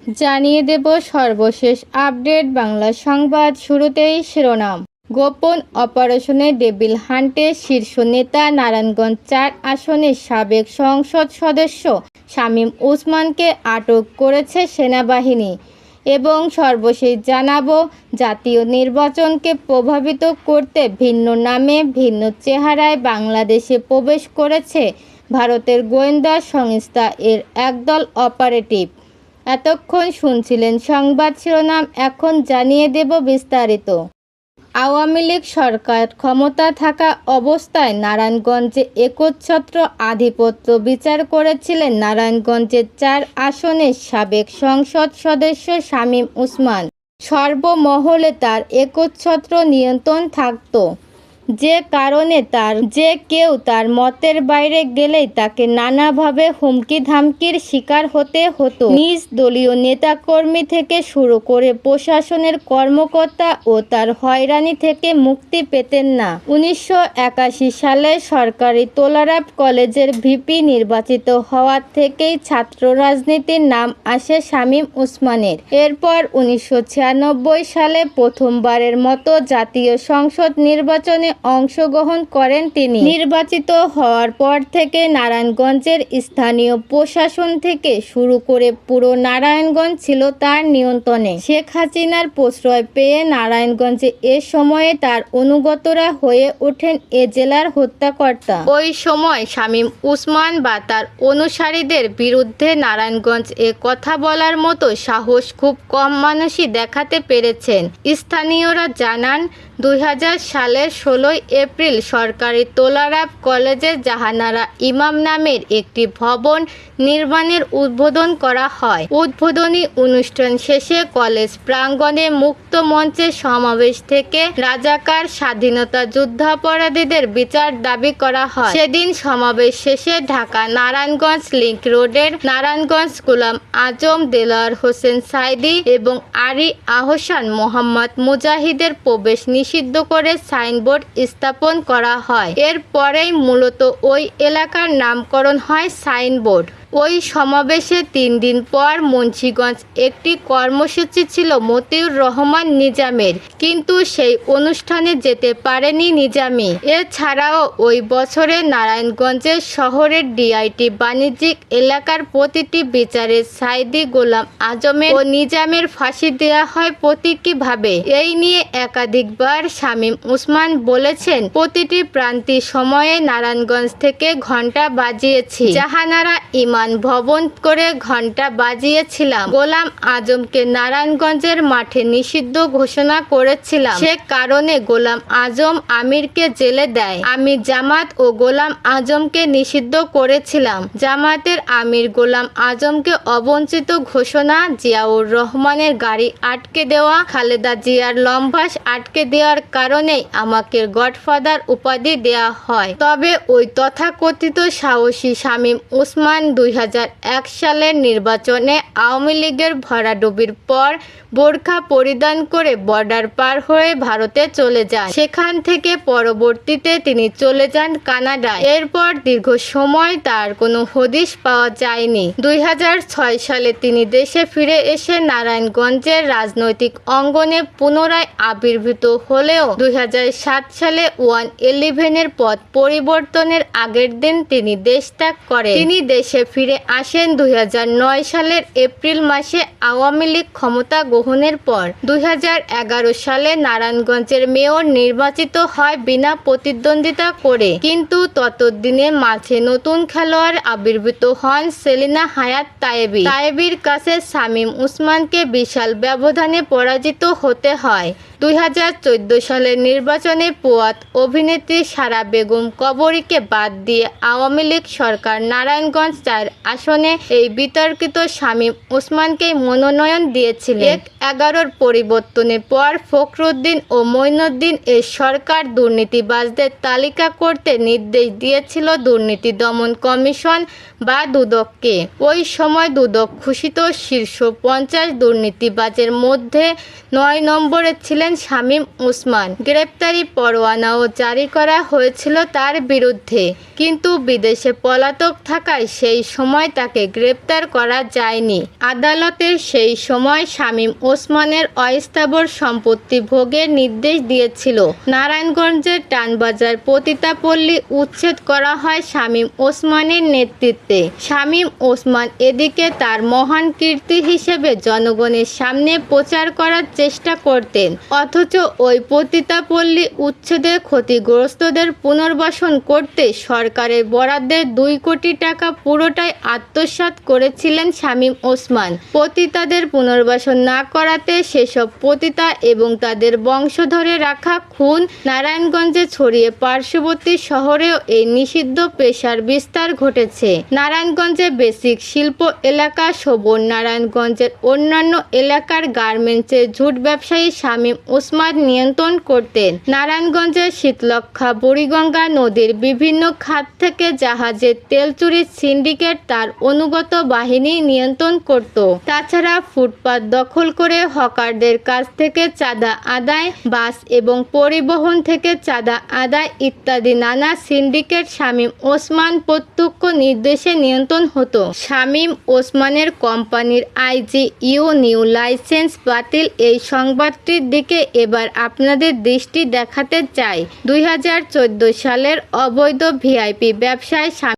জানিয়ে দেব সর্বশেষ আপডেট বাংলা সংবাদ। শুরুতেই শিরোনাম। গোপন অপারেশনে ডেভিল হান্টের শীর্ষ নেতা নারায়ণগঞ্জ ৪ আসনের সাবেক সংসদ সদস্য শামীম ওসমানকে আটক করেছে সেনাবাহিনী। এবং সর্বশেষ জানাবো, জাতীয় নির্বাচনকে প্রভাবিত করতে ভিন্ন নামে ভিন্ন চেহারায় বাংলাদেশে প্রবেশ করেছে ভারতের গোয়েন্দা সংস্থা এর একদল অপারেটিভ। এতক্ষণ শুনছিলেন সংবাদ শিরোনাম, এখন জানিয়ে দেব বিস্তারিত। আওয়ামী লীগ সরকার ক্ষমতা থাকা অবস্থায় নারায়ণগঞ্জে একচ্ছত্র আধিপত্য বিচার করেছিলেন নারায়ণগঞ্জের ৪ আসনের সাবেক সংসদ সদস্য শামীম ওসমান। সর্বমহলে তার একচ্ছত্র নিয়ন্ত্রণ থাকত, যে কারণে যে কেউ তার মতের বাইরে গেলেই তাকে নানাভাবে হুমকি ধামকির শিকার হতে হতো। নিজ দলীয় নেতাকর্মী থেকে শুরু করে প্রশাসনের কর্মকর্তা ও তার হয়রানি থেকে মুক্তি পেতেন না। ১৯৮১ সালে সরকারি তোলারাব কলেজের ভিপি নির্বাচিত হওয়ার থেকেই ছাত্র রাজনীতির নাম আসে শামীম ওসমানের। এরপর ১৯৯৬ সালে প্রথমবারের মতো জাতীয় সংসদ নির্বাচনে অংশগ্রহণ করেন তিনি। নির্বাচিত হওয়ার পর থেকে নারায়ণগঞ্জের স্থানীয় প্রশাসন থেকে শুরু করে পুরো নারায়ণগঞ্জ ছিল তার নিয়ন্ত্রণে। শেখ হাসিনার প্রশ্রয় পেয়ে নারায়ণগঞ্জে এ সময়ে তার অনুগতরা হয়ে ওঠেন এ জেলার হত্যাকর্তা। ওই সময় শামীম ওসমান বা তার অনুসারীদের বিরুদ্ধে নারায়ণগঞ্জ এ কথা বলার মতো সাহস খুব কম মানুষই দেখাতে পেরেছেন। স্থানীয়রা জানান, ২০০০ সালের ১৬ এপ্রিল সরকারি তোলারাব কলেজে জাহানারা ইমাম নামের একটি ভবন নির্মাণের উদ্বোধন করা হয়। উদ্বোধনী অনুষ্ঠান শেষে কলেজ প্রাঙ্গণে মুক্ত মঞ্চের সমাবেশ থেকে রাজাকার স্বাধীনতা যুদ্ধাপরাধীদের বিচার দাবি করা হয়। সেদিন সমাবেশ শেষে ঢাকা নারায়ণগঞ্জ লিংক রোডের নারায়ণগঞ্জ গোলাম আজম, দেলোয়ার হোসেন সাঈদী এবং আলী আহসান মোহাম্মদ মুজাহিদের প্রবেশ নিষিদ্ধ করে সাইনবোর্ড স্থাপন করা হয়। এর পরেই মূলত ওই এলাকার নামকরণ হয় সাইনবোর্ড। ওই সমাবেশে ৩ দিন পর মুন্সিগঞ্জ একটি কর্মসূচি ছিল মতিউর রহমান নিজামের, কিন্তু সেই অনুষ্ঠানে যেতে পারেনি নিজামী। এছাড়াও ওই বছরে নারায়ণগঞ্জের শহরের ডিআইটি বাণিজ্যিক এলাকার প্রতিটি বিচারে সাঈদী, গোলাম আজমের ও নিজামের ফাঁসি দেওয়া হয় প্রতীকীভাবে। এই নিয়ে একাধিকবার শামীম ওসমান বলেছেন, প্রতিটি প্রান্তিক সময়ে নারায়ণগঞ্জ থেকে ঘণ্টা বাজিয়েছি, জাহানারা ইমাম ভবন করে ঘণ্টা বাজিয়েছিলাম, গোলাম আজমকে নারায়ণগঞ্জের মাঠে নিষিদ্ধ ঘোষণা করেছিলাম, সে কারণে গোলাম আজম আমিরকে জেলে দেয়। আমি জামাত ও গোলাম আজমকে নিষিদ্ধ করেছিলাম। জামাতের আমির গোলাম আজমকে অবঞ্চিত ঘোষণা, জিয়াউর রহমানের গাড়ি আটকে দেওয়া, খালেদা জিয়ার লম্বাস আটকে দেওয়ার কারণেই আমাকে গডফাদার উপাধি দেওয়া হয়। তবে ওই তথাকথিত সাহসী শামীম ওসমান ২০০১ সালের নির্বাচনে আওয়ামী লীগের ভরাডুবির পর বোরখা পরিধান করে বর্ডার পার হয়ে ভারতে চলে যান। সেখান থেকে পরবর্তীতে তিনি চলে যান কানাডায়। এরপর দীর্ঘ সময় তার কোনো হদিশ পাওয়া যায়নি। ২০০৬ সালে তিনি দেশে ফিরে এসে নারায়ণগঞ্জের রাজনৈতিক অঙ্গনে পুনরায় আবির্ভূত হলেও ২০০৭ সালে 1-11-এর পথ পরিবর্তনের আগের দিন তিনি দেশ ত্যাগ করেন। তিনি দেশে ফিরে আসেন ২০০৯ সালের এপ্রিল মাসে আওয়ামী লীগ ক্ষমতা গ্রহণের পর। ২০১১ সালে নারায়ণগঞ্জের মেয়র নির্বাচিত হয় বিনা প্রতিদ্বন্দ্বিতা করে, কিন্তু ততদিনে মাঝে নতুন খেলোয়াড় আবির্ভূত হন সেলিনা হায়াৎ তায়েবী। তায়েবীর কাছে শামীম ওসমানকে বিশাল ব্যবধানে পরাজিত হতে হয়। ২০১৪ সালের নির্বাচনে প্রয়াত অভিনেত্রী সারা বেগম কবরীকে বাদ দিয়ে আওয়ামী লীগ সরকার নারায়ণগঞ্জ ৪ আসনে এই বিতর্কিত শামীম ওসমানকেই মনোনয়ন দিয়েছিলেন। ১-১১ পরিবর্তনের পর ফখরুদ্দিন ও মঈনুদ্দিন এর সরকার দুর্নীতিবাজদের তালিকা করতে নির্দেশ দিয়েছিল দুর্নীতি দমন কমিশন বা দুদককে। ওই সময় দুদক ঘোষিত শীর্ষ ৫০ দুর্নীতিবাজের মধ্যে ৯ নম্বরে ছিলেন করেছিলেন শামীম ওসমান। গ্রেপ্তারি পরোয়ানাও জারি করা হয়েছিল তার বিরুদ্ধে, কিন্তু বিদেশে পলাতক থাকায় সেই সময় তাকে গ্রেপ্তার করা যায়নি। আদালতের সেই সময় শামীম ওসমানের অস্থাবর সম্পত্তি ভোগের নির্দেশ দিয়েছিল। নারায়ণগঞ্জের টানবাজার পতিতাপল্লী উচ্ছেদ করা হয় শামীম ওসমানের নেতৃত্বে। শামীম ওসমান এদিকে তার মহান কীর্তি হিসেবে জনগণের সামনে প্রচার করার চেষ্টা করতেন, অথচ ওই পতিতাপল্লী উচ্ছেদে ক্ষতিগ্রস্তদের পুনর্বাসন করতে সরকারের বরাদ্দের 2 কোটি টাকা পুরোটাই আত্মসাৎ করেছিলেন শামীম ওসমান। পতিতাদের পুনর্বাসন না করাতে সেসব পতিতা এবং তাদের বংশধরে রাখা খুন নারায়ণগঞ্জে ছড়িয়ে পার্শ্ববর্তী শহরেও এই নিষিদ্ধ পেশার বিস্তার ঘটেছে। নারায়ণগঞ্জে বেসিক শিল্প এলাকা শোভন নারায়ণগঞ্জের অন্যান্য এলাকার গার্মেন্টসের ঝুট ব্যবসায়ী শামীম ওসমান নিয়ন্ত্রণ করতেন। নারায়ণগঞ্জের শীতলক্ষ্যা বুড়িগঙ্গা নদীর বিভিন্ন খাত থেকে জাহাজের তেল চুরির সিন্ডিকেট তার অনুগত বাহিনী নিয়ন্ত্রণ করত। তাছাড়া ফুটপাত দখল করে হকারদের কাছ থেকে চাঁদা আদায়, বাস এবং পরিবহন থেকে চাঁদা আদায় ইত্যাদি নানা সিন্ডিকেট শামীম ওসমান প্রত্যক্ষ নির্দেশে নিয়ন্ত্রণ হতো। শামীম ওসমানের কোম্পানির IGU নিউ লাইসেন্স বাতিল, এই সংবাদটির দিকে এবার আপনাদের দৃষ্টি দেখাতে চাই। 2014 সালের অবৈধ VIP ব্যবসায়